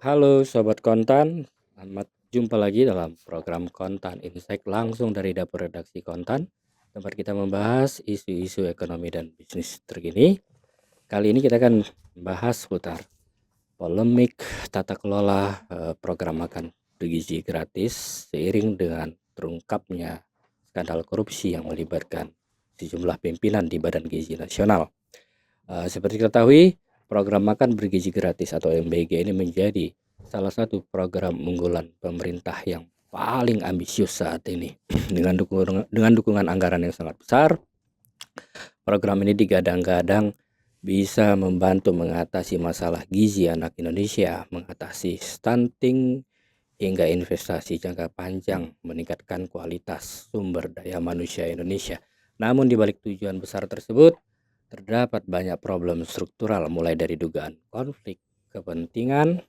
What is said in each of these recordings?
Halo Sobat Kontan, selamat jumpa lagi dalam program Kontan Insight langsung dari dapur redaksi Kontan, tempat kita membahas isu-isu ekonomi dan bisnis terkini. Kali ini kita akan membahas seputar polemik tata kelola program makan bergizi gratis seiring dengan terungkapnya skandal korupsi yang melibatkan sejumlah pimpinan di Badan Gizi Nasional. Seperti kita ketahui, program makan bergizi gratis atau MBG ini menjadi salah satu program unggulan pemerintah yang paling ambisius saat ini. Dengan dukungan anggaran yang sangat besar, program ini digadang-gadang bisa membantu mengatasi masalah gizi anak Indonesia, mengatasi stunting, hingga investasi jangka panjang meningkatkan kualitas sumber daya manusia Indonesia. Namun di balik tujuan besar tersebut, terdapat banyak problem struktural mulai dari dugaan konflik kepentingan,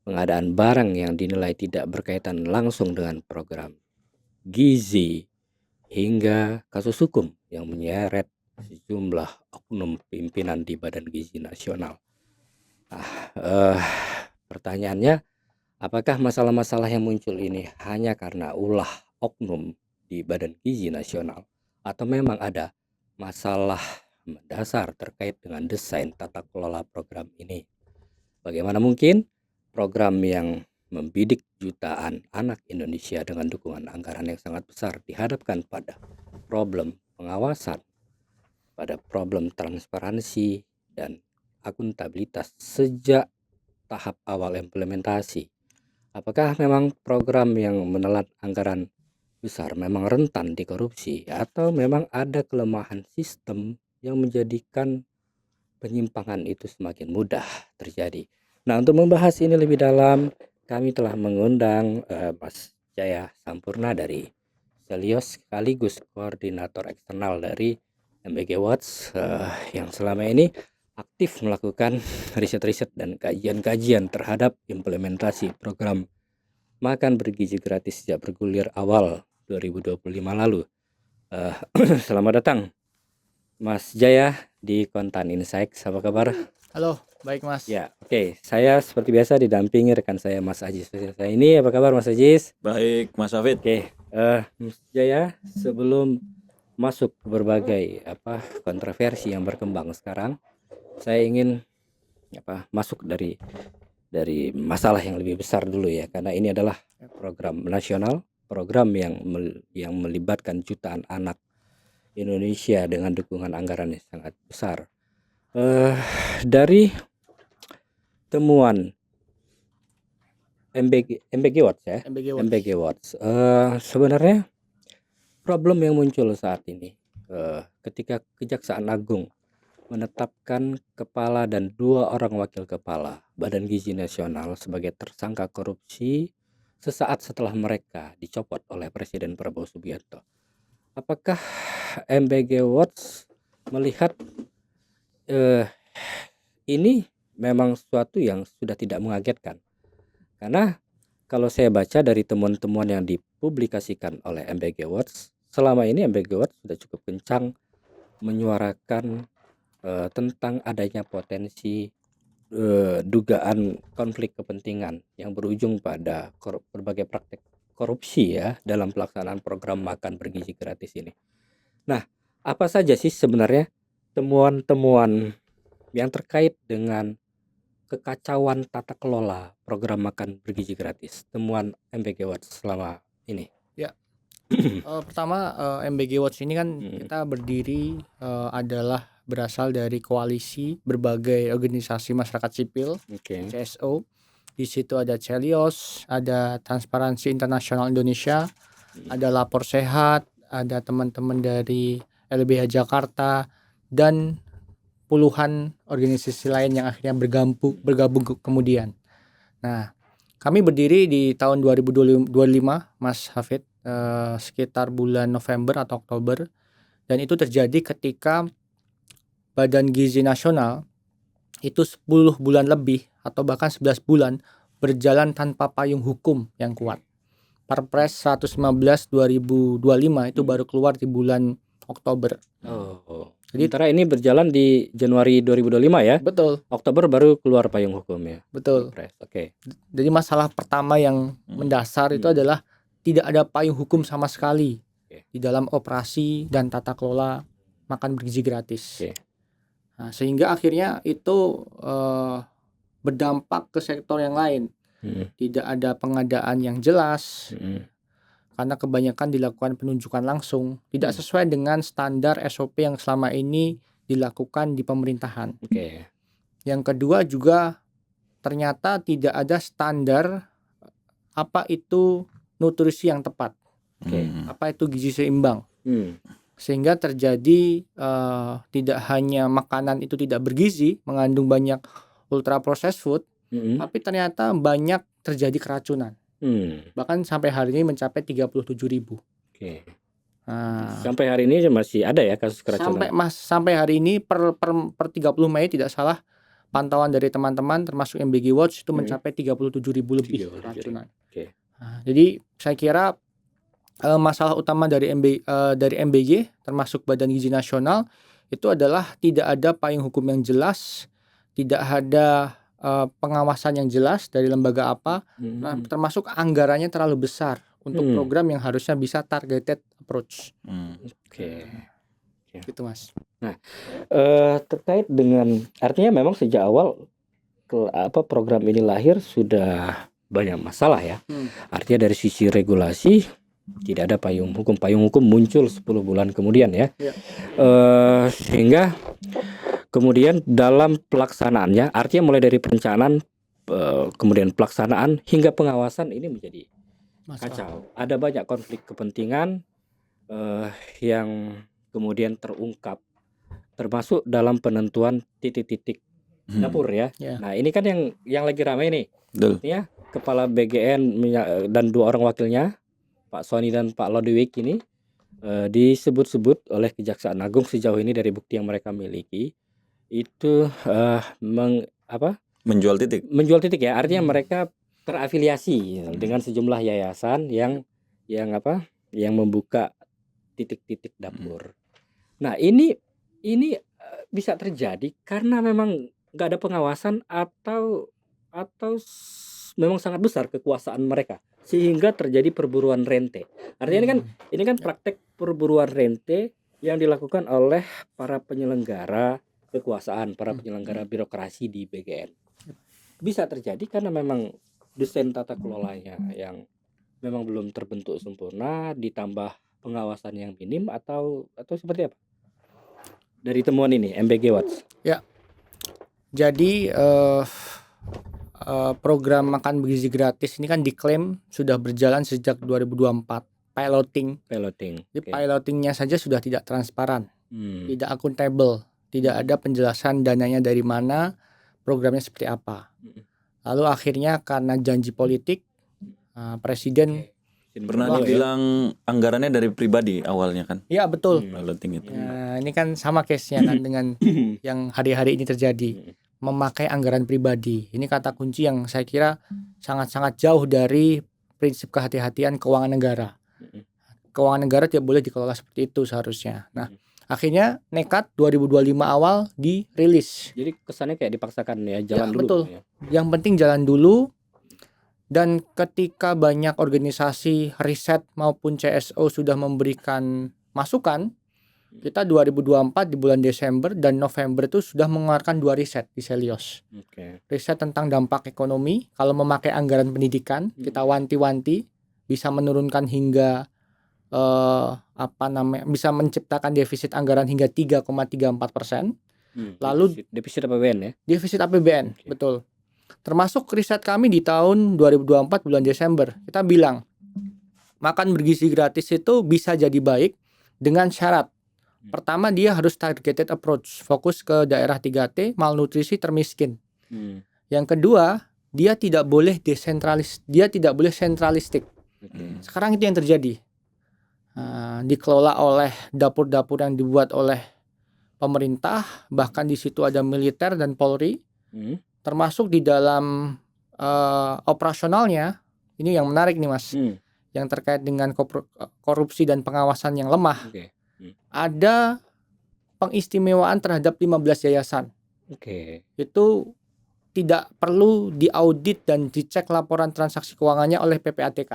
pengadaan barang yang dinilai tidak berkaitan langsung dengan program gizi, hingga kasus hukum yang menyeret sejumlah oknum pimpinan di Badan Gizi Nasional. Pertanyaannya, apakah masalah-masalah yang muncul ini hanya karena ulah oknum di Badan Gizi Nasional atau memang ada masalah mendasar terkait dengan desain tata kelola program ini? Bagaimana mungkin program yang membidik jutaan anak Indonesia dengan dukungan anggaran yang sangat besar dihadapkan pada problem pengawasan, pada problem transparansi dan akuntabilitas sejak tahap awal implementasi? Apakah memang program yang menelan anggaran besar memang rentan dikorupsi, atau memang ada kelemahan sistem yang menjadikan penyimpangan itu semakin mudah terjadi? Nah, untuk membahas ini lebih dalam, kami telah mengundang Mas Jaya Sampurna dari Selios sekaligus koordinator eksternal dari MBG Watch, yang selama ini aktif melakukan riset-riset dan kajian-kajian terhadap implementasi program makan bergizi gratis sejak bergulir awal 2025 lalu. Selamat datang Mas Jaya di Kontan Insight. Apa kabar? Halo, baik Mas. Ya, oke. Saya seperti biasa didampingi rekan saya Mas Ajis. Saya ini, apa kabar Mas Ajis? Baik, Mas Hafid. Oke, Mas Jaya, sebelum masuk ke berbagai kontroversi yang berkembang sekarang, saya ingin masuk dari masalah yang lebih besar dulu ya, karena ini adalah program nasional, program yang melibatkan jutaan anak Indonesia dengan dukungan anggaran yang sangat besar. Dari temuan MBG Watch ya, MBG Watch, sebenarnya problem yang muncul saat ini ketika Kejaksaan Agung menetapkan kepala dan 2 orang wakil kepala Badan Gizi Nasional sebagai tersangka korupsi sesaat setelah mereka dicopot oleh Presiden Prabowo Subianto. Apakah MBG Watch melihat ini memang sesuatu yang sudah tidak mengagetkan? Karena kalau saya baca dari temuan-temuan yang dipublikasikan oleh MBG Watch, selama ini MBG Watch sudah cukup kencang menyuarakan tentang adanya potensi dugaan konflik kepentingan yang berujung pada berbagai praktek korupsi ya dalam pelaksanaan program makan bergizi gratis ini. Nah, apa saja sih sebenarnya temuan-temuan yang terkait dengan kekacauan tata kelola program makan bergizi gratis, temuan MBG Watch selama ini? Ya, pertama MBG Watch ini kan kita berdiri adalah berasal dari koalisi berbagai organisasi masyarakat sipil, CSO. Di situ ada Celios, ada Transparansi Internasional Indonesia, ada Lapor Sehat, ada teman-teman dari LBH Jakarta, dan puluhan organisasi lain yang akhirnya bergabung kemudian. Nah, kami berdiri di tahun 2025, Mas Hafid, sekitar bulan November atau Oktober, dan itu terjadi ketika Badan Gizi Nasional itu 10 bulan lebih atau bahkan 11 bulan berjalan tanpa payung hukum yang kuat. Perpres 115 2025 itu baru keluar di bulan Oktober. Jadi Sementara ini berjalan di Januari 2025 ya. betul, Oktober baru keluar payung hukumnya. betul. Pilpres. Oke. Jadi masalah pertama yang mendasar itu adalah tidak ada payung hukum sama sekali Oke. di dalam operasi dan tata kelola makan bergizi gratis. Oke. Nah, sehingga akhirnya itu berdampak ke sektor yang lain. Tidak ada pengadaan yang jelas karena kebanyakan dilakukan penunjukan langsung, tidak sesuai dengan standar SOP yang selama ini dilakukan di pemerintahan. Oke. Yang kedua juga ternyata tidak ada standar apa itu nutrisi yang tepat, apa itu gizi seimbang, sehingga terjadi tidak hanya makanan itu tidak bergizi, mengandung banyak ultra processed food, tapi ternyata banyak terjadi keracunan. Bahkan sampai hari ini mencapai 37.000. Oke. Nah, Sampai hari ini masih ada ya kasus keracunan. sampai hari ini per 30 Mei tidak salah, pantauan dari teman-teman termasuk MBG Watch itu mencapai 37.000 lebih 37.000. keracunan. Oke. Nah, jadi saya kira masalah utama dari MBG termasuk Badan Gizi Nasional itu adalah tidak ada payung hukum yang jelas, tidak ada pengawasan yang jelas dari lembaga apa, nah, termasuk anggarannya terlalu besar untuk program yang harusnya bisa targeted approach. Oke. Gitu Mas. Nah, terkait dengan artinya memang sejak awal program ini lahir sudah banyak masalah ya. Artinya dari sisi regulasi tidak ada payung hukum. Payung hukum muncul 10 bulan kemudian ya. Sehingga kemudian dalam pelaksanaannya, artinya mulai dari perencanaan, kemudian pelaksanaan hingga pengawasan ini menjadi kacau. Ada banyak konflik kepentingan yang kemudian terungkap, termasuk dalam penentuan titik-titik dapur ya. Nah ini kan yang lagi ramai nih, ya Kepala BGN dan 2 orang wakilnya, Pak Sony dan Pak Lodewijk ini disebut-sebut oleh Kejaksaan Agung sejauh ini dari bukti yang mereka miliki itu menjual titik ya, artinya mereka terafiliasi dengan sejumlah yayasan yang membuka titik-titik dapur. Nah ini bisa terjadi karena memang nggak ada pengawasan atau memang sangat besar kekuasaan mereka sehingga terjadi perburuan rente. Artinya ini kan praktek perburuan rente yang dilakukan oleh para penyelenggara kekuasaan, para penyelenggara birokrasi di BGN. Bisa terjadi karena memang desain tata kelolanya yang memang belum terbentuk sempurna, ditambah pengawasan yang minim atau seperti apa? Dari temuan ini MBG Watch. Ya. Jadi program makan bergizi gratis ini kan diklaim sudah berjalan sejak 2024. Piloting. Jadi pilotingnya saja sudah tidak transparan, tidak akuntabel, tidak ada penjelasan dananya dari mana, programnya seperti apa. Lalu akhirnya karena janji politik, Presiden pernah dibilang anggarannya dari pribadi awalnya kan? Iya betul. Piloting itu. Ya, ini kan sama case-nya kan dengan yang hari-hari ini terjadi, memakai anggaran pribadi. Ini kata kunci yang saya kira sangat-sangat jauh dari prinsip kehati-hatian keuangan negara. Keuangan negara tidak boleh dikelola seperti itu seharusnya. Nah, akhirnya nekat 2025 awal dirilis. Jadi kesannya kayak dipaksakan ya, jalan dulu. Betul. Ya. Yang penting jalan dulu. Dan ketika banyak organisasi riset maupun CSO sudah memberikan masukan, kita 2024 di bulan Desember dan November itu sudah mengeluarkan 2 riset di Selios. Riset tentang dampak ekonomi, kalau memakai anggaran pendidikan, kita wanti-wanti bisa menurunkan hingga bisa menciptakan defisit anggaran hingga 3,34%. Lalu defisit APBN ya? Defisit APBN, betul. Termasuk riset kami di tahun 2024 bulan Desember. Kita bilang makan bergizi gratis itu bisa jadi baik dengan syarat. Pertama, dia harus targeted approach, fokus ke daerah 3T, malnutrisi, termiskin. Yang kedua, dia tidak boleh sentralistik. Sekarang itu yang terjadi. Dikelola oleh dapur-dapur yang dibuat oleh pemerintah, bahkan di situ ada militer dan Polri. Termasuk di dalam operasionalnya, ini yang menarik nih Mas, yang terkait dengan korupsi dan pengawasan yang lemah. Ada pengistimewaan terhadap 15 yayasan. Oke. Itu tidak perlu diaudit dan dicek laporan transaksi keuangannya oleh PPATK.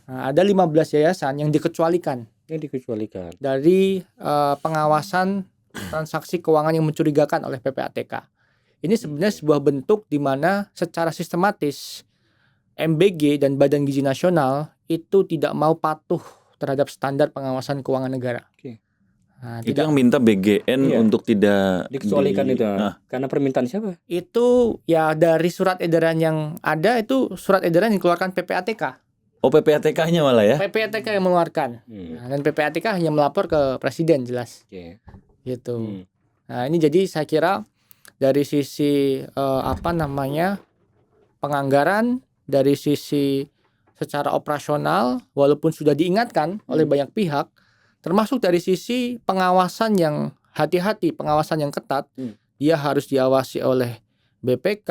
Nah, ada 15 yayasan yang dikecualikan dari pengawasan transaksi keuangan yang mencurigakan oleh PPATK. Ini sebenarnya sebuah bentuk di mana secara sistematis MBG dan Badan Gizi Nasional itu tidak mau patuh terhadap standar pengawasan keuangan negara. Oke. Nah, Itu yang minta BGN Iya. untuk tidak Dikecualikan itu. Karena permintaan siapa? itu ya dari surat edaran yang ada, itu surat edaran yang dikeluarkan PPATK. Oh, PPATK-nya malah ya? PPATK yang mengeluarkan. Nah, dan PPATK hanya melapor ke presiden jelas. Oke. Gitu. Nah, ini jadi saya kira dari sisi penganggaran, dari sisi secara operasional, walaupun sudah diingatkan oleh banyak pihak, termasuk dari sisi pengawasan yang hati-hati, pengawasan yang ketat, dia harus diawasi oleh BPK,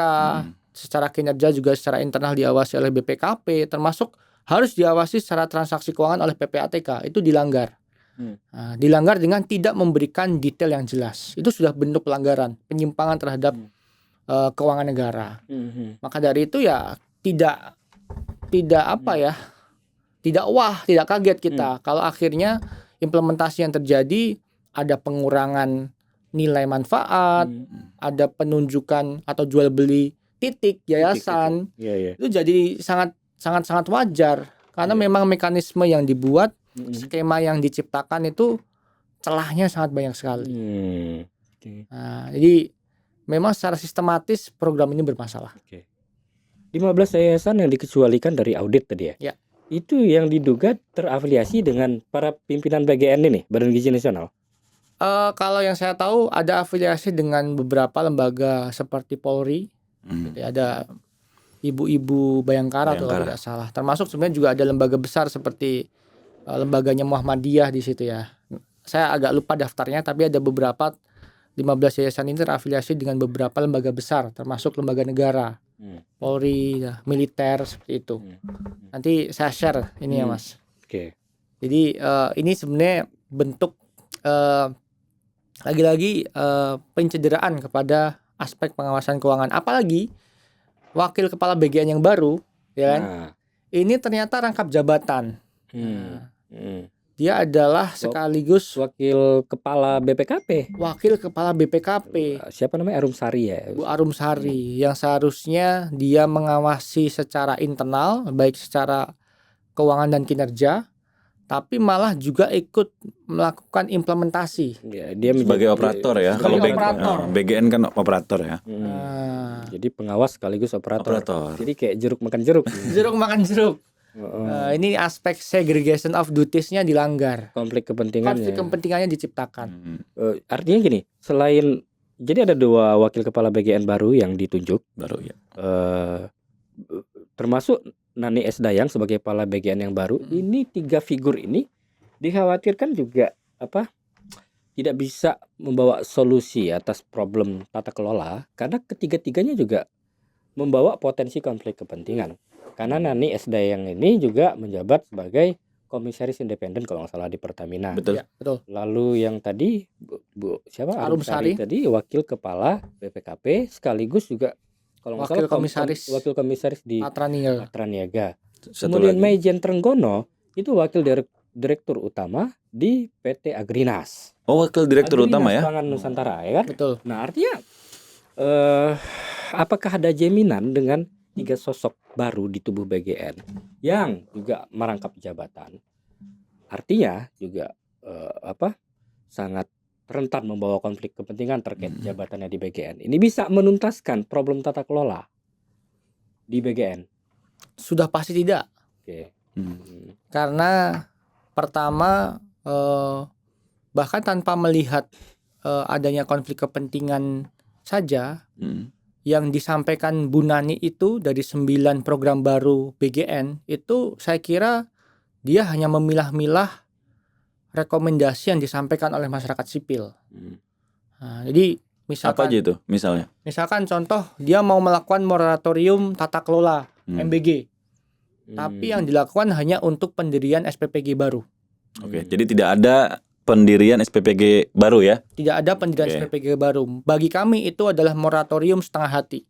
secara kinerja juga secara internal diawasi oleh BPKP, termasuk harus diawasi secara transaksi keuangan oleh PPATK. Itu dilanggar. Nah, dilanggar dengan tidak memberikan detail yang jelas. Itu sudah bentuk pelanggaran, penyimpangan terhadap keuangan negara. Maka dari itu ya tidak tidak kaget kita kalau akhirnya implementasi yang terjadi ada pengurangan nilai manfaat, ada penunjukan atau jual beli titik yayasan. Itu jadi sangat wajar karena memang mekanisme yang dibuat, skema yang diciptakan itu celahnya sangat banyak sekali. Nah, jadi memang secara sistematis program ini bermasalah. 15 yayasan yang dikecualikan dari audit tadi ya? Ya. Itu yang diduga terafiliasi dengan para pimpinan BGN ini, Badan Gizi Nasional? Kalau yang saya tahu ada afiliasi dengan beberapa lembaga seperti Polri. Jadi ada ibu-ibu Bayangkara kalau tidak salah. Termasuk sebenarnya juga ada lembaga besar seperti lembaganya Muhammadiyah di situ ya. Saya agak lupa daftarnya, tapi ada beberapa 15 yayasan ini terafiliasi dengan beberapa lembaga besar, termasuk lembaga negara, Polri, militer seperti itu. Nanti saya share ini ya Mas. Jadi ini sebenarnya bentuk lagi-lagi pencederaan kepada aspek pengawasan keuangan. Apalagi wakil kepala BGN yang baru, ya kan? Ini ternyata rangkap jabatan. Dia adalah sekaligus wakil kepala BPKP. Wakil kepala BPKP. Siapa namanya? Arumsari ya? Bu Arumsari, yang seharusnya dia mengawasi secara internal, baik secara keuangan dan kinerja, tapi malah juga ikut melakukan implementasi. Ya, dia sebagai operator ya. Kalau BGN kan operator ya. Jadi pengawas sekaligus operator. Jadi kayak jeruk makan jeruk. Jeruk makan jeruk. Ini aspek segregation of duties-nya dilanggar. Konflik kepentingannya diciptakan. Artinya gini, selain jadi ada 2 wakil kepala BGN baru yang ditunjuk. Baru ya. Termasuk Nani Esdayang sebagai kepala BGN yang baru. Ini 3 figur ini dikhawatirkan juga tidak bisa membawa solusi atas problem tata kelola, karena ketiga-tiganya juga membawa potensi konflik kepentingan. Karena Nani Esdayang ini juga menjabat sebagai komisaris independen kalau nggak salah di Pertamina. Betul. Ya, betul. Lalu yang tadi Bu siapa? Arumsari tadi wakil kepala BPKP sekaligus juga kalau nggak salah wakil komisaris di Patraniaga. Kemudian Maijen Trenggono itu wakil direktur utama di PT Agrinas. Oh, wakil direktur utama ya? Pangan Nusantara ya kan? Betul. Nah, artinya apakah ada jaminan dengan 3 sosok baru di tubuh BGN yang juga merangkap jabatan, artinya juga sangat rentan membawa konflik kepentingan terkait jabatannya di BGN. Ini bisa menuntaskan problem tata kelola di BGN? Sudah pasti tidak. Karena pertama bahkan tanpa melihat adanya konflik kepentingan saja, yang disampaikan Bu Nani itu dari 9 program baru BGN itu saya kira dia hanya memilah-milah rekomendasi yang disampaikan oleh masyarakat sipil. Nah, jadi misalkan apa aja itu misalnya? Misalkan contoh dia mau melakukan moratorium tata kelola MBG. Tapi yang dilakukan hanya untuk pendirian SPPG baru. Oke, jadi tidak ada pendirian SPPG baru ya. Tidak ada pendirian Oke. SPPG baru. Bagi kami itu adalah moratorium setengah hati.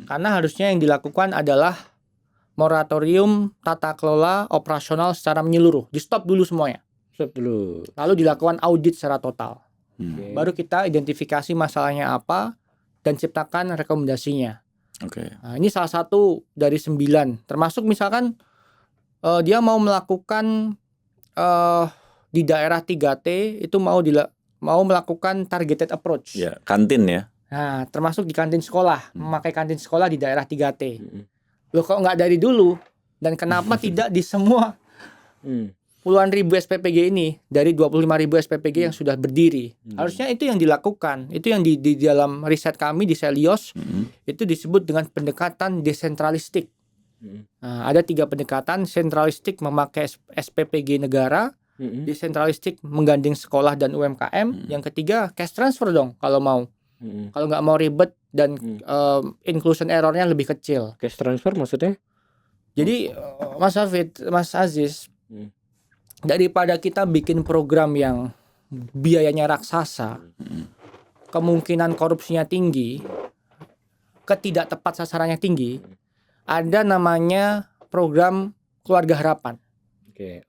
Karena harusnya yang dilakukan adalah moratorium tata kelola operasional secara menyeluruh. Di stop dulu semuanya. Stop dulu. Lalu dilakukan audit secara total. Oke. Baru kita identifikasi masalahnya apa dan ciptakan rekomendasinya. Oke. Nah, ini salah satu dari 9. Termasuk misalkan dia mau melakukan di daerah 3T itu mau melakukan targeted approach. Ya, kantin ya. Nah, termasuk di kantin sekolah, memakai kantin sekolah di daerah 3T. Loh kok nggak dari dulu? Dan kenapa tidak di semua puluhan ribu SPPG ini dari 25.000 SPPG yang sudah berdiri? Harusnya itu yang dilakukan. Itu yang di dalam riset kami di Selios itu disebut dengan pendekatan desentralistik. Nah, ada 3 pendekatan: sentralistik memakai SPPG negara, desentralistik menggandeng sekolah dan UMKM, yang ketiga cash transfer dong kalau mau. Kalau nggak mau ribet dan inclusion errornya lebih kecil. Cash transfer maksudnya? Jadi Mas Hafid, Mas Aziz, daripada kita bikin program yang biayanya raksasa, kemungkinan korupsinya tinggi, ketidak tepat sasarannya tinggi, ada namanya program keluarga harapan. Oke.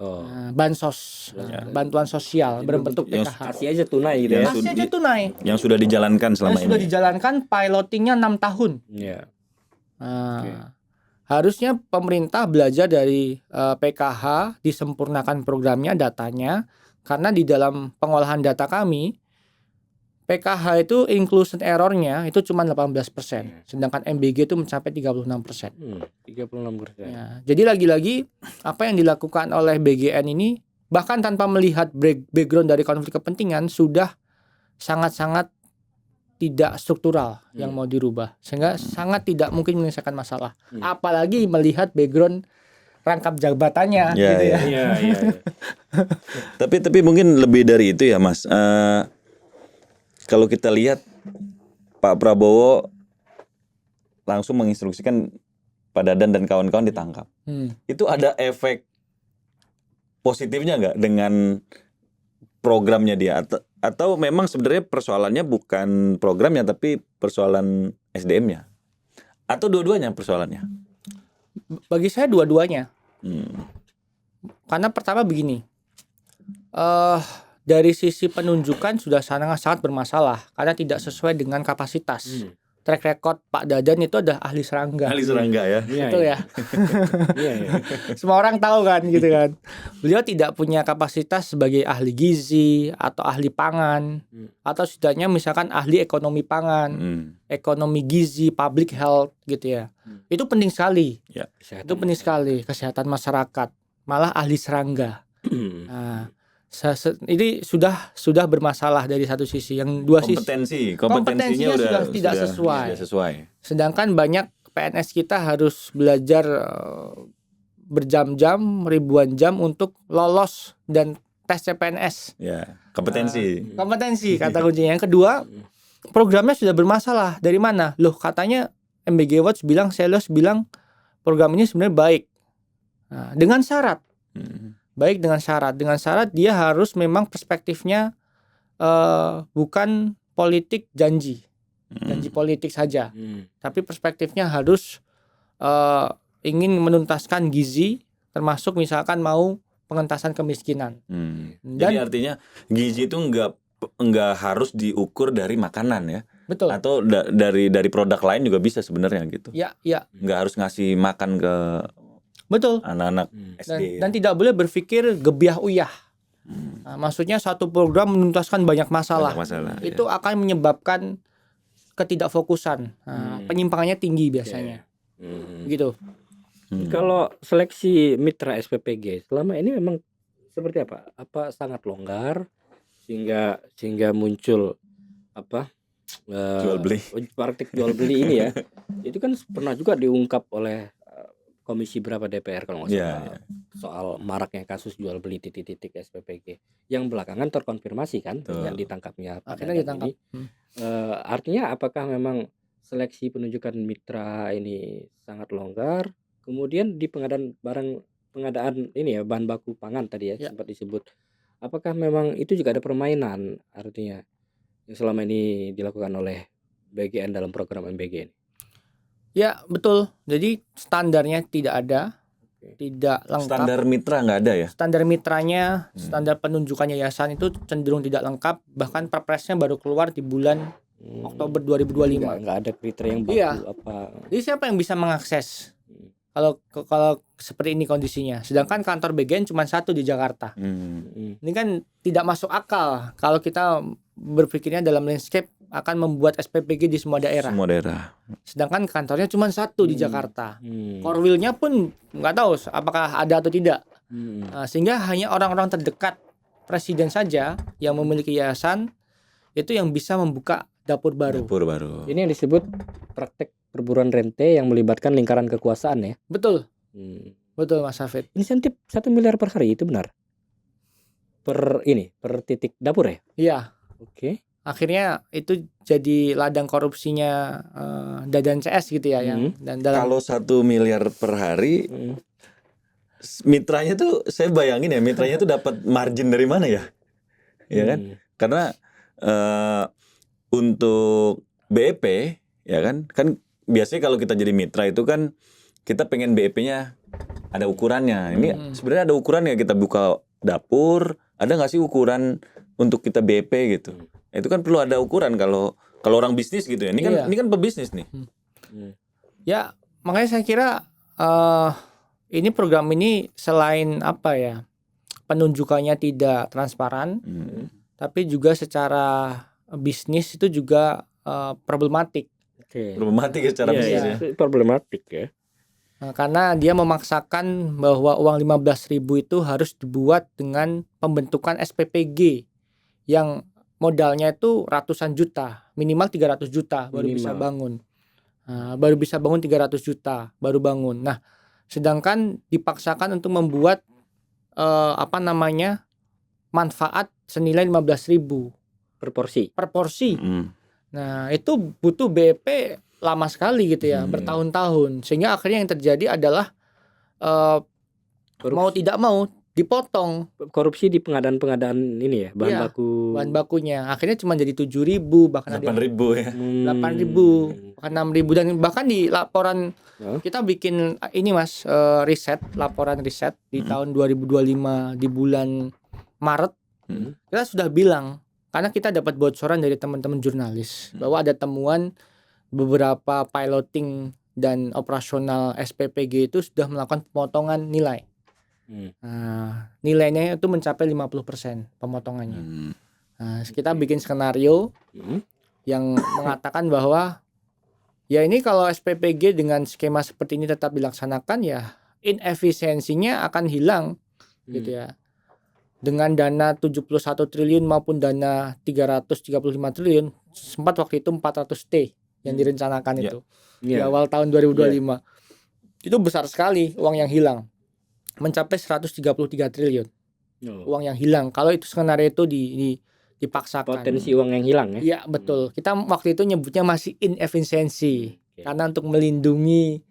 Bansos, bantuan sosial berbentuk yang PKH. Kasih aja tunai gitu ya. Kasih aja tunai. Yang sudah dijalankan selama Yang sudah ini. dijalankan pilotingnya 6 tahun. Iya. Harusnya pemerintah belajar dari PKH, disempurnakan programnya, datanya, karena di dalam pengolahan data kami PKH itu inclusion errornya itu cuma 18%, sedangkan MBG itu mencapai 36%. 36%. Ya, jadi lagi-lagi apa yang dilakukan oleh BGN ini bahkan tanpa melihat background dari konflik kepentingan sudah sangat-sangat tidak struktural yang mau dirubah, sehingga sangat tidak mungkin menyelesaikan masalah. Apalagi melihat background rangkap jabatannya, Ya, gitu ya. Iya. Tapi mungkin lebih dari itu ya, Mas. Kalau kita lihat Pak Prabowo langsung menginstruksikan Pak Dadan dan kawan-kawan ditangkap. Itu ada efek positifnya nggak dengan programnya dia? Atau memang sebenarnya persoalannya bukan programnya tapi persoalan SDM-nya? Atau dua-duanya persoalannya? Bagi saya dua-duanya. Karena pertama begini, dari sisi penunjukan sudah sangat bermasalah karena tidak sesuai dengan kapasitas. Track record Pak Dadan itu adalah ahli serangga. Ahli serangga ya. Betul ya. Iya. Semua orang tahu kan gitu kan. Beliau tidak punya kapasitas sebagai ahli gizi atau ahli pangan atau setidaknya misalkan ahli ekonomi pangan, ekonomi gizi, public health gitu ya. Itu penting sekali. Ya. Itu penting sekali, kesehatan masyarakat. Malah ahli serangga. Nah, ini sudah bermasalah dari satu sisi. Yang dua sisi kompetensinya sudah tidak sesuai. Sedangkan banyak PNS kita harus belajar berjam-jam, ribuan jam untuk lolos dan tes CPNS. Ya, kompetensi. Kompetensi kata kuncinya. Yang kedua, programnya sudah bermasalah. Dari mana? Loh, katanya MBG Watch bilang, Selios bilang program ini sebenarnya baik. Nah, dengan syarat. Baik dengan syarat dia harus memang perspektifnya bukan politik janji politik saja, tapi perspektifnya harus ingin menuntaskan gizi, termasuk misalkan mau pengentasan kemiskinan. Jadi artinya gizi itu enggak harus diukur dari makanan ya. Betul. Atau dari produk lain juga bisa sebenarnya gitu. Ya. Enggak harus ngasih makan ke betul anak-anak SD. Dan tidak boleh berpikir gebiah uyah. Nah, maksudnya satu program menuntaskan banyak masalah. Itu akan menyebabkan ketidakfokusan. Penyimpangannya tinggi biasanya. Gitu. Kalau seleksi mitra SPPG selama ini memang seperti apa? Apa sangat longgar sehingga muncul jual beli. Praktik jual beli ini ya. Itu kan pernah juga diungkap oleh komisi berapa DPR kalau nggak salah, soal maraknya kasus jual beli titik-titik SPPG yang belakangan terkonfirmasi kan dengan ditangkapnya Pak Dadan ini. Artinya apakah memang seleksi penunjukan mitra ini sangat longgar, kemudian di pengadaan ini ya bahan baku pangan tadi ya sempat disebut apakah memang itu juga ada permainan artinya yang selama ini dilakukan oleh BGN dalam program MBG ini? Ya betul. Jadi standarnya tidak ada, tidak lengkap. Standar mitra nggak ada ya? Standar mitranya, standar penunjukan yayasan itu cenderung tidak lengkap. Bahkan perpresnya baru keluar di bulan Oktober 2025. Nggak ada kriteria yang baku Iya. apa? Jadi siapa yang bisa mengakses? Kalau seperti ini kondisinya. Sedangkan kantor BGN cuma satu di Jakarta. Ini kan tidak masuk akal kalau kita berpikirnya dalam landscape akan membuat SPPG di semua daerah. Semua daerah. Sedangkan kantornya cuma satu di Jakarta. Core will-nya pun nggak tahu apakah ada atau tidak. Sehingga hanya orang-orang terdekat presiden saja yang memiliki yayasan itu yang bisa membuka dapur baru. Dapur baru. Ini yang disebut praktek perburuan rente yang melibatkan lingkaran kekuasaan ya. Betul. Betul Mas Hafid. Insentif 1 miliar per hari itu benar? Per titik dapur ya? Iya. Oke. Akhirnya itu jadi ladang korupsinya Dadan CS gitu ya yang dan dalam Kalau 1 miliar per hari, mitranya tuh saya bayangin ya, mitranya tuh dapat margin dari mana ya? Ya kan? Karena untuk BEP ya kan biasanya kalau kita jadi mitra itu kan kita pengen BEP-nya ada ukurannya. Ini sebenarnya ada ukurannya, kita buka dapur, ada nggak sih ukuran untuk kita BEP gitu? Itu kan perlu ada ukuran kalau orang bisnis gitu ya. Ini kan pebisnis nih. Ya, makanya saya kira ini program ini selain apa ya, penunjukannya tidak transparan, tapi juga secara bisnis itu juga problematik. Problematik ya secara bisnis ya. Problematik ya. Karena dia memaksakan bahwa uang 15.000 itu harus dibuat dengan pembentukan SPPG yang modalnya itu ratusan juta, minimal 300 juta baru bisa bangun. Baru bisa bangun 300 juta, baru bangun. Nah, sedangkan dipaksakan untuk membuat manfaat senilai 15.000 per porsi. Nah, itu butuh BEP lama sekali gitu ya, bertahun-tahun. Sehingga akhirnya yang terjadi adalah mau tidak mau dipotong korupsi di pengadaan ini ya, bahan bakunya. Akhirnya cuma jadi 7.000, bahkan 8.000 ya. 8.000, bahkan 6.000, dan bahkan di laporan kita bikin ini Mas, laporan riset di tahun 2025 di bulan Maret. Kita sudah bilang, karena kita dapat bocoran dari teman-teman jurnalis bahwa ada temuan beberapa piloting dan operasional SPPG itu sudah melakukan pemotongan nilai. Nah, nilainya itu mencapai 50% pemotongannya. Nah, kita bikin skenario yang mengatakan bahwa ya ini kalau SPPG dengan skema seperti ini tetap dilaksanakan, ya inefisiensinya akan hilang gitu ya. Dengan dana 71 triliun maupun dana 335 triliun, sempat waktu itu 400T yang direncanakan itu di awal tahun 2025. Itu besar sekali uang yang hilang, mencapai 133 triliun uang yang hilang kalau itu skenario itu dipaksakan. Potensi uang yang hilang ya? Iya betul. Kita waktu itu nyebutnya masih inefisiensi karena untuk melindungi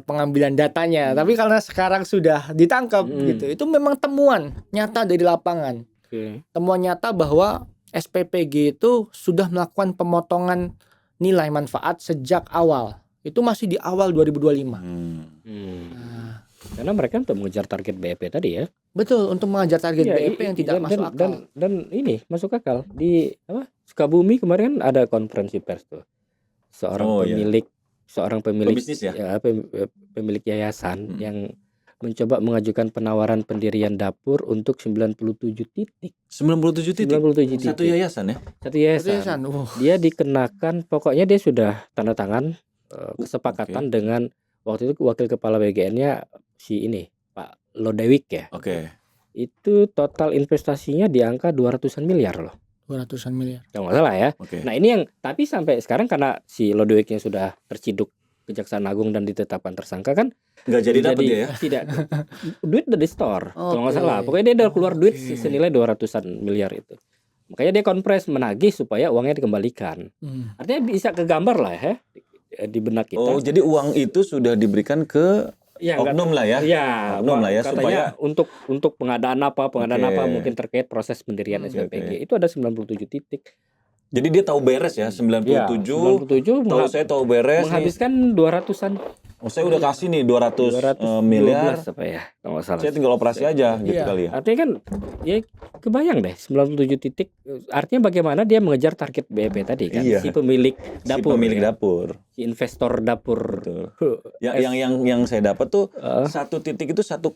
pengambilan datanya. Tapi karena sekarang sudah ditangkap gitu, itu memang temuan nyata dari lapangan. Temuan nyata bahwa SPPG itu sudah melakukan pemotongan nilai manfaat sejak awal. Itu masih di awal 2025. Karena mereka untuk mengejar target BEP tadi ya. Betul, untuk mengejar target BEP yang tidak masuk akal. Dan ini masuk akal. Di Sukabumi kemarin ada konferensi pers tuh. Seorang pemilik pebisnis ya? Pemilik yayasan yang mencoba mengajukan penawaran pendirian dapur untuk 97 titik. 97 titik? 97 titik. Satu yayasan ya? Satu yayasan. Dia dikenakan, pokoknya dia sudah tanda tangan kesepakatan dengan waktu itu wakil kepala BGN-nya si ini, Pak Lodewijk ya. Itu total investasinya di angka 200-an miliar loh. 200-an miliar. Kalau nggak salah ya. Nah ini yang, tapi sampai sekarang karena si Lodewijk-nya sudah terciduk Kejaksaan Agung dan ditetapkan tersangka kan nggak jadi dapat dia ya? Tidak. Duit udah di store. Kalau nggak salah. Pokoknya dia udah keluar duit senilai 200-an miliar itu. Makanya dia konpres menagih supaya uangnya dikembalikan. Artinya bisa kegambar lah ya di benak kita. Oh, jadi uang itu sudah diberikan ke oknum lah ya. Iya, Oknum lah ya, katanya untuk pengadaan apa Oke. mungkin terkait proses pendirian SPPG itu ada 97 titik. Jadi dia tahu beres ya, 97. 97 Tahu saya tahu beres nih. menghabiskan 200-an. Oh, saya udah kasih nih 200 miliar. apa ya, kalau nggak salah. Saya tinggal operasi aja gitu Iya. kali ya. Artinya kan ya kebayang deh 97 titik. Artinya bagaimana dia mengejar target BEP tadi kan, Iya. si pemilik dapur. Si pemilik ya. dapur. Si investor dapur. Betul. Yang saya dapat tuh satu titik itu 1,5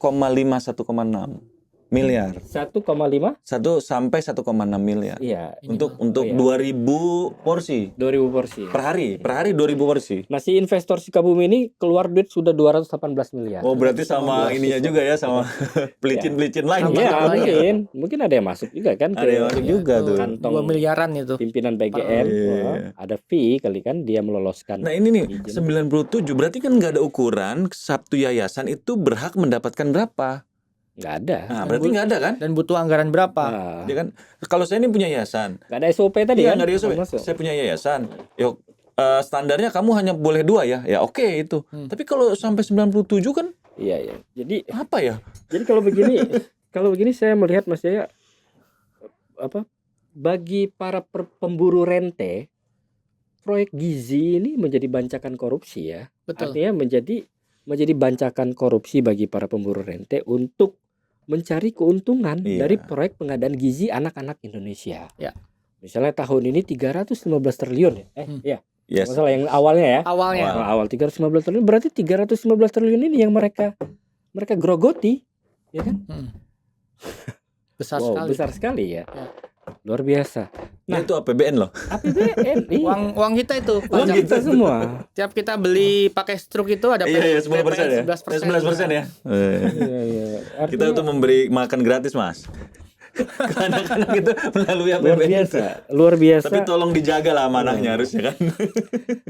1,6 miliar. 1,5? 1 sampai 1,6 miliar. Iya. Untuk Oh, iya. 2000 porsi 2000 porsi. per hari 2000 porsi. Nah, si investor Sukabumi ini keluar duit sudah 218 miliar. Oh, berarti sama ininya juga ya, sama pelicin-pelicin lain. Iya, Sama mungkin ada yang masuk juga kan Ada yang masuk juga tuh. kantong 2 miliaran itu. pimpinan BGN. Iya. Wah, ada fee kali kan dia meloloskan. Nah, ini nih izin. 97 berarti kan nggak ada ukuran satu yayasan itu berhak mendapatkan berapa. Nggak ada. Nah, berarti nggak ada kan? Dan butuh anggaran berapa? Nah, Dia kan kalau saya ini punya yayasan. nggak ada SOP tadi Iya, kan? nggak ada SOP. Masuk. Saya punya yayasan. Yuk, standarnya kamu hanya boleh 2 ya. Ya oke itu. Tapi kalau sampai 97 kan Iya, iya. Jadi apa ya? kalau begini saya melihat Mas Jaya apa? Bagi para pemburu rente, proyek gizi ini menjadi bancakan korupsi ya. Betul. Artinya menjadi bancakan korupsi bagi para pemburu rente untuk mencari keuntungan Iya. dari proyek pengadaan gizi anak-anak Indonesia. Ya. Misalnya tahun ini 315 triliun ya. Iya. Yes. Masalah yang awalnya ya. Awalnya. Awal. Nah, awal 315 triliun berarti 315 triliun ini yang mereka grogoti, ya kan? Besar Wow, sekali. besar sekali ya. Ya. Luar biasa. Nah, itu APBN loh. APBN iya. Uang kita itu. Uang pajak. kita. semua. Tiap kita beli pakai struk itu ada Iya, 10% ya. 11%. 11% ya. Iya, iya. Kita untuk memberi makan gratis, Mas. Ke anak-anak itu melalui luar APBN. biasa, luar biasa. Tapi tolong dijaga lah amanahnya harusnya kan.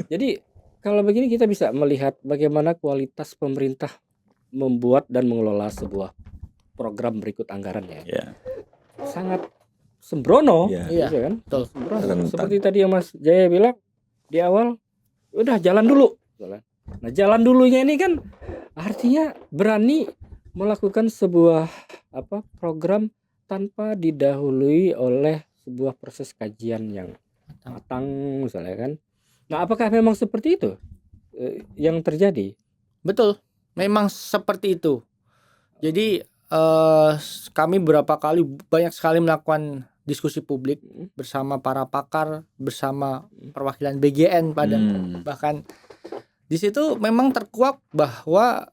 Jadi kalau begini kita bisa melihat bagaimana kualitas pemerintah membuat dan mengelola sebuah program berikut anggarannya. Ya. Sangat sembrono, Iya. Iya. gitu kan? Betul. Sembrono. Rentan. Seperti tadi yang Mas Jaya bilang di awal, udah jalan dulu. Nah, jalan dulunya ini kan artinya berani melakukan sebuah program tanpa didahului oleh sebuah proses kajian yang matang misalnya kan. Nah, apakah memang seperti itu yang terjadi? Betul. Memang seperti itu. Jadi kami banyak sekali melakukan diskusi publik bersama para pakar, bersama perwakilan BGN bahkan di situ memang terkuak bahwa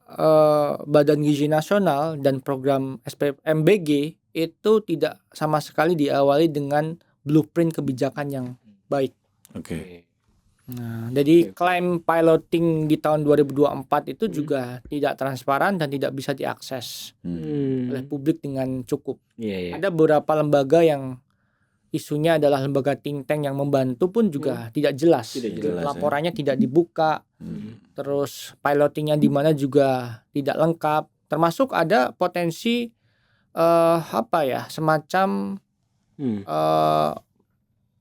Badan Gizi Nasional dan program MBG itu tidak sama sekali diawali dengan blueprint kebijakan yang baik. Oke. Nah, jadi klaim piloting di tahun 2024 itu juga tidak transparan dan tidak bisa diakses oleh publik dengan cukup. Iya. Ada beberapa lembaga yang isunya adalah lembaga think tank yang membantu pun juga tidak jelas. Tidak jelas, Laporannya tidak dibuka. Terus pilotingnya di mana juga tidak lengkap. Termasuk ada potensi semacam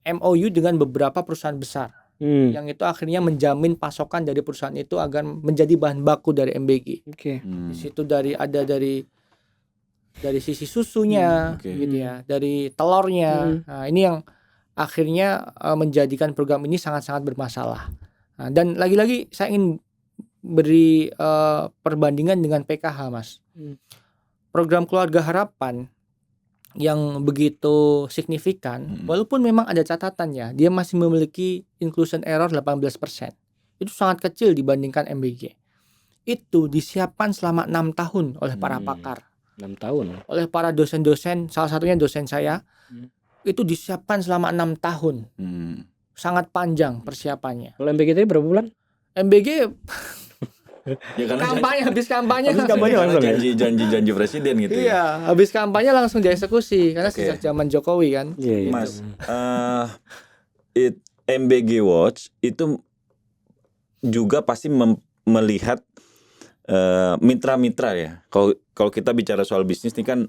MOU dengan beberapa perusahaan besar. Yang itu akhirnya menjamin pasokan dari perusahaan itu agar menjadi bahan baku dari MBG. Oke. Di situ dari sisi susunya, gitu ya, dari telurnya. Nah, ini yang akhirnya menjadikan program ini sangat-sangat bermasalah. Nah, dan lagi-lagi saya ingin beri perbandingan dengan PKH, Mas. Program Keluarga Harapan yang begitu signifikan, walaupun memang ada catatannya, dia masih memiliki inclusion error 18%. Itu sangat kecil dibandingkan MBG. Itu disiapkan selama 6 tahun oleh para pakar. 6 tahun. Oleh para dosen-dosen, salah satunya dosen saya, itu disiapkan selama 6 tahun. Sangat panjang persiapannya. Kalau MBG tadi berapa bulan? MBG Ya karena habis kampanye karena janji presiden gitu ya. Iya, habis kampanye langsung dieksekusi karena sejak zaman Jokowi kan. Iya. Mas, MBG Watch itu juga pasti melihat mitra-mitra ya. Kalau kita bicara soal bisnis ini kan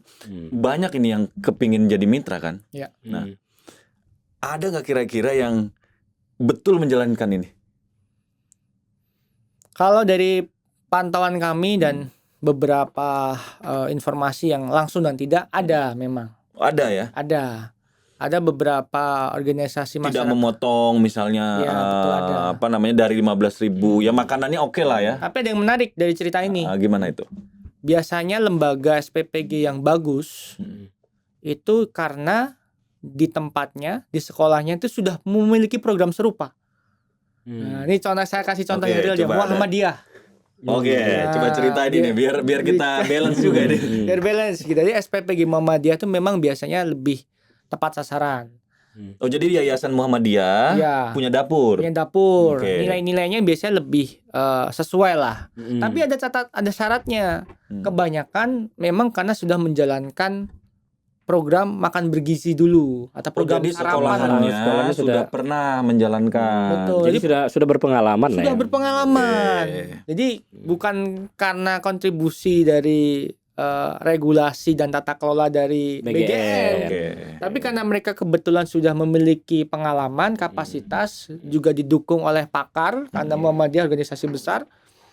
banyak ini yang kepingin jadi mitra kan. Ya. Nah, ada nggak kira-kira yang betul menjalankan ini? Kalau dari pantauan kami dan beberapa informasi yang langsung dan tidak ada memang. Ada ya? Ada beberapa organisasi Tidak masyarakat. memotong misalnya Ya, betul ada. apa namanya dari 15.000 ya makanannya oke lah ya. Tapi ada yang menarik dari cerita ini. Gimana itu? Biasanya lembaga SPPG yang bagus itu karena di tempatnya, di sekolahnya itu sudah memiliki program serupa. Nah, ini saya kasih contoh yang real ya, Muhammadiyah. Oke, coba ceritain ini biar kita balance juga nih. Biar balance gitu. Jadi SPPG Muhammadiyah itu memang biasanya lebih tepat sasaran. Oh, jadi Yayasan Muhammadiyah punya dapur. Okay. Nilai-nilainya biasanya lebih sesuai lah. Tapi ada syaratnya. Kebanyakan memang karena sudah menjalankan program makan bergizi dulu atau program jadi sarapan. sekolahnya sudah pernah menjalankan. Betul. Jadi sudah berpengalaman lah. Sudah berpengalaman. Jadi bukan karena kontribusi dari regulasi dan tata kelola dari BGN. Tapi karena mereka kebetulan sudah memiliki pengalaman, kapasitas, juga didukung oleh pakar, karena Muhammadiyah organisasi besar,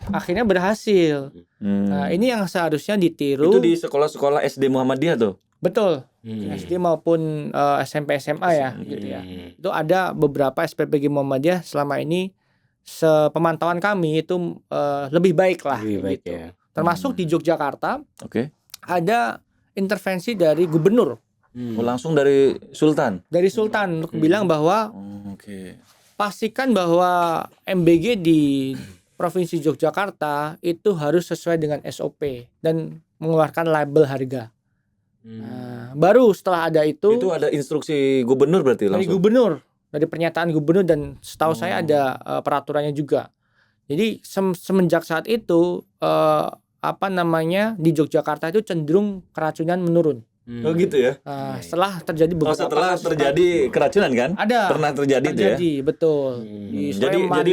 akhirnya berhasil. Nah, ini yang seharusnya ditiru. Itu di sekolah-sekolah SD Muhammadiyah tuh? Betul. SD maupun SMP SMA ya, gitu ya. Itu ada beberapa SPPG Muhammadiyah selama ini sepemantauan kami itu lebih baik lah. Lebih baik gitu. ya. Termasuk di Yogyakarta, ada intervensi dari gubernur. Langsung dari Sultan? Dari Sultan untuk bilang bahwa pastikan bahwa MBG di Provinsi Yogyakarta itu harus sesuai dengan SOP dan mengeluarkan label harga. Nah, baru setelah ada itu ada instruksi gubernur berarti langsung? Dari gubernur, dari pernyataan gubernur dan setahu saya ada peraturannya juga. Jadi semenjak saat itu di Yogyakarta itu cenderung keracunan menurun. Oh gitu ya? Setelah terjadi beberapa terjadi keracunan kan? Ada. Pernah terjadi tuh ya? Betul. Jadi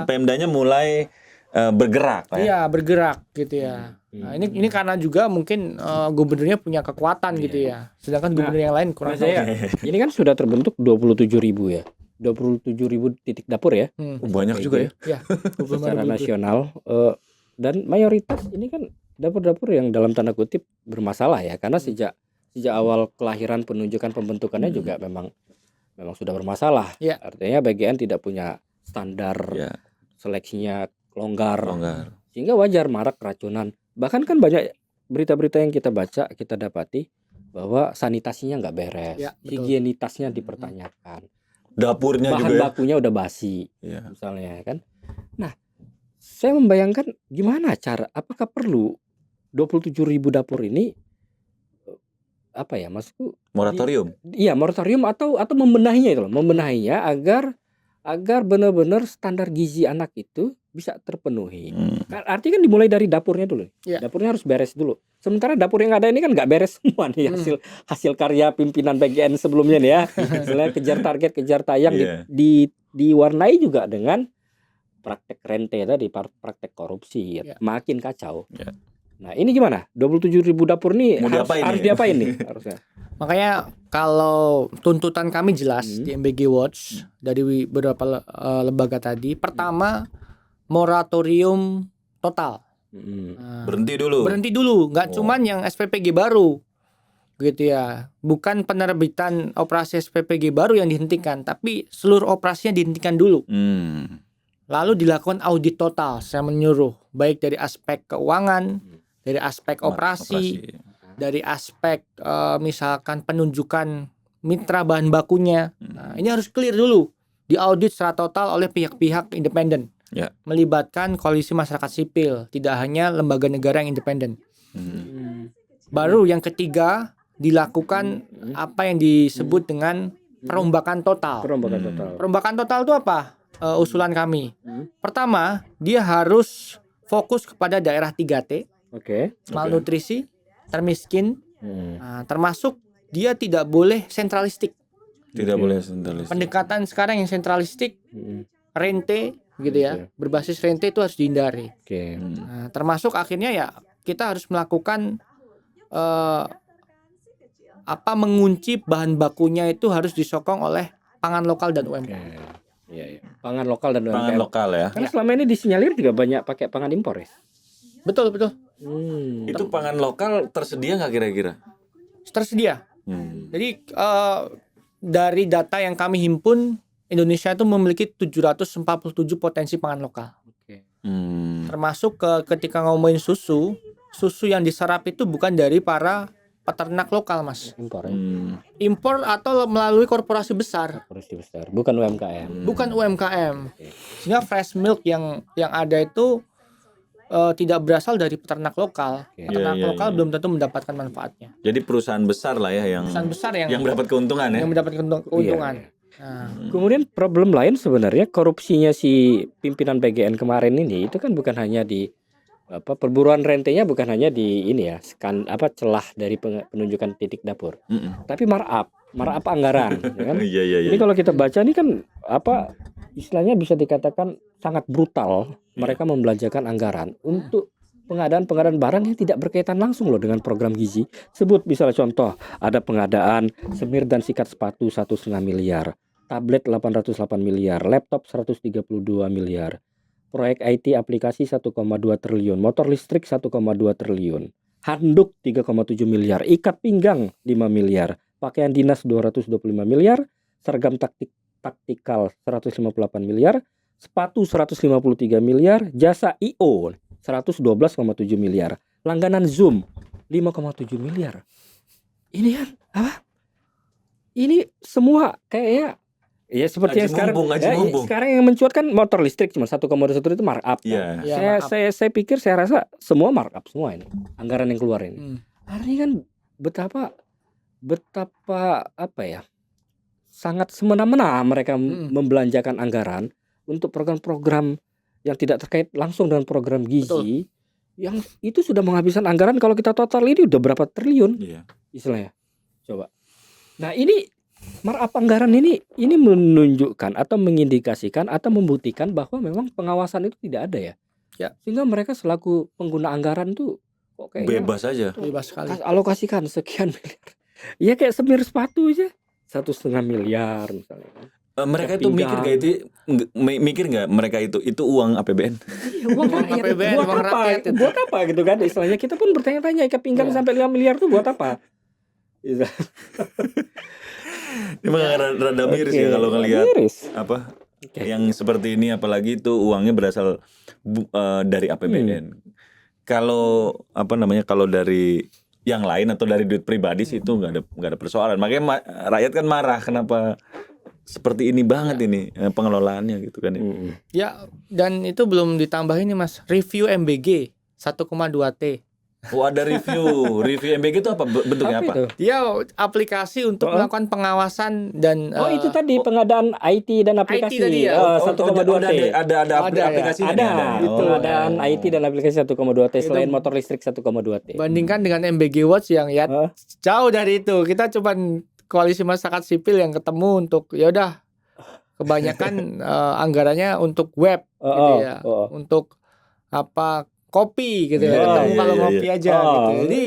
Pemdanya mulai bergerak lah ya? Iya, bergerak gitu ya. Nah, ini karena juga mungkin gubernurnya punya kekuatan gitu ya. Sedangkan gubernur yang lain kurang. Ini kan sudah terbentuk 27.000 ya. 27.000 titik dapur ya. Banyak juga ya. Secara nasional dan mayoritas ini kan dapur-dapur yang dalam tanda kutip bermasalah ya, karena sejak awal kelahiran penunjukan pembentukannya juga memang sudah bermasalah. Artinya BGN tidak punya standar seleksinya longgar. Sehingga wajar marak keracunan. Bahkan kan banyak berita-berita yang kita baca, kita dapati bahwa sanitasinya nggak beres, higienitasnya dipertanyakan, dapurnya bahan bakunya udah basi, misalnya kan. Nah, saya membayangkan gimana apakah perlu 27.000 dapur ini maksudku moratorium? Iya, moratorium atau membenahinya itu loh, membenahinya agar benar-benar standar gizi anak itu bisa terpenuhi. Artinya kan dimulai dari dapurnya dulu. Dapurnya harus beres dulu. Sementara dapur yang ada ini kan nggak beres semua nih, hasil karya pimpinan BGN sebelumnya nih ya. Misalnya kejar target, kejar tayang, diwarnai juga dengan praktek rente tadi, praktek korupsi, makin kacau. Nah, ini gimana? 27.000 dapur nih harus diapain nih harusnya? Makanya kalau tuntutan kami jelas di MBG Watch dari beberapa lembaga tadi, pertama moratorium total. Berhenti dulu, nggak cuman yang SPPG baru, gitu ya. Bukan penerbitan operasi SPPG baru yang dihentikan, tapi seluruh operasinya dihentikan dulu. Lalu dilakukan audit total. Saya menyuruh baik dari aspek keuangan, dari aspek operasi. Dari aspek misalkan penunjukan mitra bahan bakunya. Nah, ini harus clear dulu, diaudit secara total oleh pihak-pihak independen, melibatkan koalisi masyarakat sipil, tidak hanya lembaga negara yang independen. Baru yang ketiga dilakukan apa yang disebut dengan perombakan total. Perombakan total itu apa? Usulan kami. Pertama, dia harus fokus kepada daerah 3T, malnutrisi, termiskin, termasuk dia tidak boleh sentralistik. Pendekatan sekarang yang sentralistik, rente, gitu ya, berbasis rente itu harus dihindari. Nah, termasuk akhirnya ya kita harus melakukan mengunci bahan bakunya itu harus disokong oleh pangan lokal dan UMKM. Pangan lokal dan Pangan UMKM. lokal ya. Karena selama ini disinyalir juga banyak pakai pangan impor ya. Betul. Itu pangan lokal tersedia nggak kira-kira? Tersedia. Jadi dari data yang kami himpun, Indonesia itu memiliki 747 potensi pangan lokal. Termasuk ketika ngomongin susu yang diserap itu bukan dari para peternak lokal, Mas. Impor ya. Impor atau melalui korporasi besar. Korporasi besar, bukan UMKM. Bukan UMKM. Sehingga fresh milk yang ada itu tidak berasal dari peternak lokal. Peternak lokal belum tentu mendapatkan manfaatnya. Jadi perusahaan besar lah ya yang Perusahaan besar yang mendapat keuntungan ya. Yang mendapat keuntungan. Nah. Kemudian problem lain sebenarnya korupsinya si pimpinan PGN kemarin ini itu kan bukan hanya di perburuan rentenya, bukan hanya di ini ya celah dari penunjukan titik dapur, tapi markup anggaran. Ya kan? Ini kalau kita baca ini kan istilahnya bisa dikatakan sangat brutal. Mereka membelanjakan anggaran untuk pengadaan barang yang tidak berkaitan langsung loh dengan program gizi. Sebut misalnya contoh, ada pengadaan semir dan sikat sepatu 1,5 miliar, tablet 808 miliar, laptop 132 miliar, proyek IT aplikasi 1,2 triliun, motor listrik 1,2 triliun, handuk 3,7 miliar, ikat pinggang 5 miliar, pakaian dinas 225 miliar, seragam taktikal 158 miliar, sepatu 153 miliar, jasa IO 112,7 miliar, langganan Zoom 5,7 miliar. Ini kan Ini semua kayaknya ya seperti yang sekarang. Sekarang yang mencuat kan motor listrik cuma 1,1 itu markup. Saya pikir, saya rasa semua markup semua ini. Anggaran yang keluar ini. Artinya kan betapa sangat semena-mena mereka membelanjakan anggaran untuk program-program yang tidak terkait langsung dengan program gizi. Yang itu sudah menghabiskan anggaran, kalau kita total ini udah berapa triliun istilahnya. Coba. Nah, ini markup anggaran ini menunjukkan atau mengindikasikan atau membuktikan bahwa memang pengawasan itu tidak ada ya. Sehingga mereka selaku pengguna anggaran tuh kok kayaknya bebas aja. Bebas sekali. Alokasikan sekian miliar. Ya kayak semir sepatu aja 1,5 miliar misalnya. Mereka itu mikir nggak mereka itu uang APBN? Uang APBN buat apa gitu kan istilahnya. Kita pun bertanya-tanya, ikat pinggang sampai 5 miliar tuh buat apa? Memang rada miris ya kalau ngelihat yang seperti ini, apalagi itu uangnya berasal dari APBN. Kalau kalau dari yang lain atau dari duit pribadi sih itu nggak ada persoalan. Makanya rakyat kan marah kenapa seperti ini banget ini pengelolaannya gitu kan. Ya, dan itu belum ditambah ini Mas, review MBG 1,2T. Ada review MBG itu apa bentuknya apa? Dia aplikasi untuk melakukan pengawasan dan itu tadi pengadaan IT dan aplikasi. 1,2T. Ada aplikasinya. Ada pengadaan IT dan aplikasi 1,2T selain motor listrik 1,2T. Bandingkan dengan MBG Watch yang jauh dari itu. Kita coba koalisi masyarakat sipil yang ketemu untuk kebanyakan anggarannya untuk web gitu ya. Untuk kopi gitu ya, ketemu kalau ngopi aja gitu. Jadi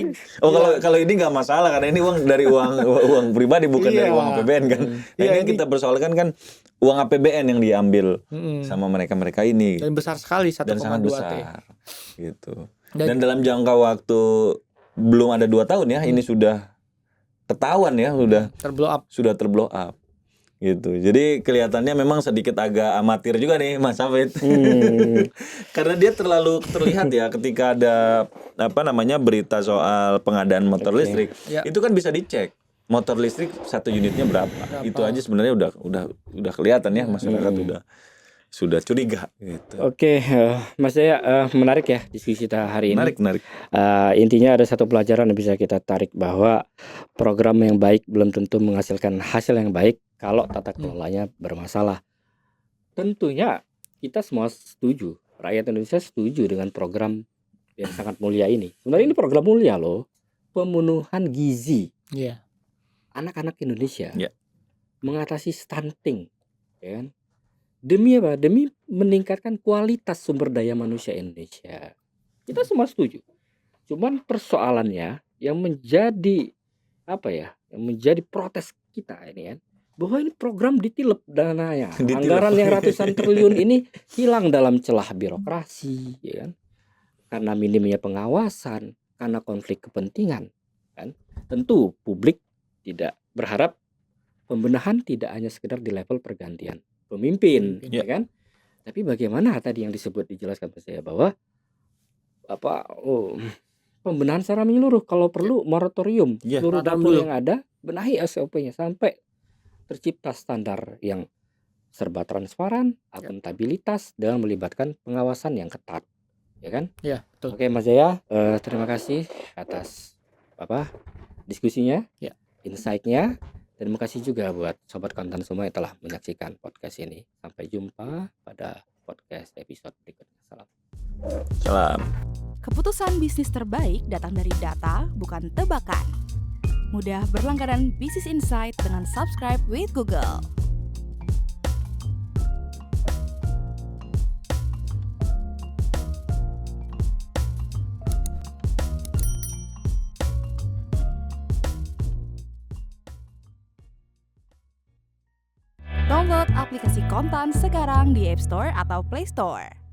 kalau ini nggak masalah karena ini uang dari uang pribadi bukan dari uang APBN kan. Ini kita persoalkan kan uang APBN yang diambil sama mereka ini. Dan besar sekali 1,2T. Dan sangat besar gitu. Dan dalam jangka waktu belum ada 2 tahun ya, ini sudah ketahuan ya, sudah terblow up. Gitu. Jadi kelihatannya memang sedikit agak amatir juga nih Mas Hafid. Karena dia terlalu terlihat ya ketika ada berita soal pengadaan motor listrik. Itu kan bisa dicek. Motor listrik 1 unitnya berapa. Itu aja sebenarnya udah kelihatan ya, masyarakat sudah curiga gitu. Oke, Mas Jaya, menarik ya diskusi kita hari ini. Menarik. Intinya ada satu pelajaran yang bisa kita tarik, bahwa program yang baik belum tentu menghasilkan hasil yang baik kalau tata kelolanya bermasalah. Tentunya kita semua setuju, rakyat Indonesia setuju dengan program yang sangat mulia ini. Sebenarnya ini program mulia loh, pemenuhan gizi anak-anak Indonesia, mengatasi stunting, ya kan? Demi apa? Demi meningkatkan kualitas sumber daya manusia Indonesia. Kita semua setuju. Cuman persoalannya yang menjadi yang menjadi protes kita ini kan, bahwa ini program ditilep dananya. Ditilep. Anggaran yang ratusan triliun ini hilang dalam celah birokrasi, ya kan? Karena minimnya pengawasan, karena konflik kepentingan, kan? Tentu publik tidak berharap pembenahan tidak hanya sekedar di level pergantian pemimpin, ya kan? Tapi bagaimana tadi yang dijelaskan saya bahwa pembenahan secara menyeluruh, kalau perlu moratorium seluruh dapur yang ada, benahi SOP-nya sampai tercipta standar yang serba transparan, akuntabilitas, dan melibatkan pengawasan yang ketat, ya kan? Ya, betul. Oke Mas Jaya, terima kasih atas diskusinya, insight-nya, dan terima kasih juga buat sobat konten semua yang telah menyaksikan podcast ini. Sampai jumpa pada podcast episode berikutnya. Salam. Keputusan bisnis terbaik datang dari data, bukan tebakan. Mudah berlangganan Business Insight dengan subscribe with Google. Download aplikasi Kontan sekarang di App Store atau Play Store.